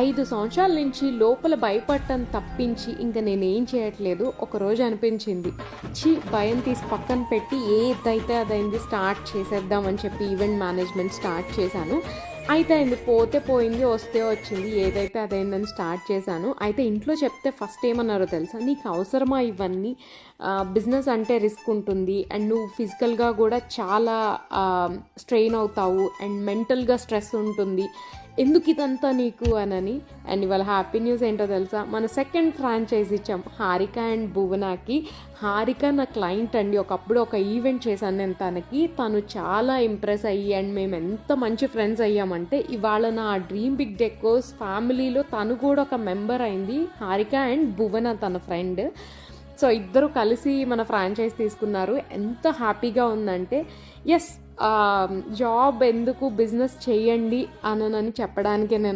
5 సంవత్సరాల నుంచి లోపల భయపడటం తప్పించి ఇంక నేనేం చేయట్లేదు. ఒకరోజు అనిపించింది, భయం తీసి పక్కన పెట్టి ఏదైతే అదైంది స్టార్ట్ చేసేద్దామని చెప్పి ఈవెంట్ మేనేజ్మెంట్ స్టార్ట్ చేశాను. అయితే అయింది, పోతే పోయింది, వస్తే వచ్చింది, ఏదైతే అదైందని స్టార్ట్ చేశాను. అయితే ఇంట్లో చెప్తే ఫస్ట్ ఏమన్నారో తెలుసా, నీకు అవసరమా ఇవన్నీ, బిజినెస్ అంటే రిస్క్ ఉంటుంది అండ్ నువ్వు ఫిజికల్గా కూడా చాలా స్ట్రెయిన్ అవుతావు అండ్ మెంటల్గా స్ట్రెస్ ఉంటుంది, ఎందుకు ఇదంతా నీకు అనని. అండ్ ఇవాళ హ్యాపీ న్యూస్ ఏంటో తెలుసా, మన సెకండ్ ఫ్రాంచైజ్ ఇచ్చాం హారిక అండ్ భువనాకి. హారిక నా క్లయింట్ అండి, ఒకప్పుడు ఒక ఈవెంట్ చేశాను నేను తనకి, తను చాలా ఇంప్రెస్ అయ్యి అండ్ మేము ఎంత మంచి ఫ్రెండ్స్ అయ్యామంటే ఇవాళ నా డ్రీమ్ బిగ్ డెకోస్ ఫ్యామిలీలో తను కూడా ఒక మెంబర్ అయింది. హారిక అండ్ భువన తన ఫ్రెండ్. సో ఇద్దరు కలిసి మన ఫ్రాంచైజ్ తీసుకున్నారు. ఎంత హ్యాపీగా ఉందంటే, ఎస్, జాబ్ ఎందుకు, బిజినెస్ చేయండి అనని చెప్పడానికే నేను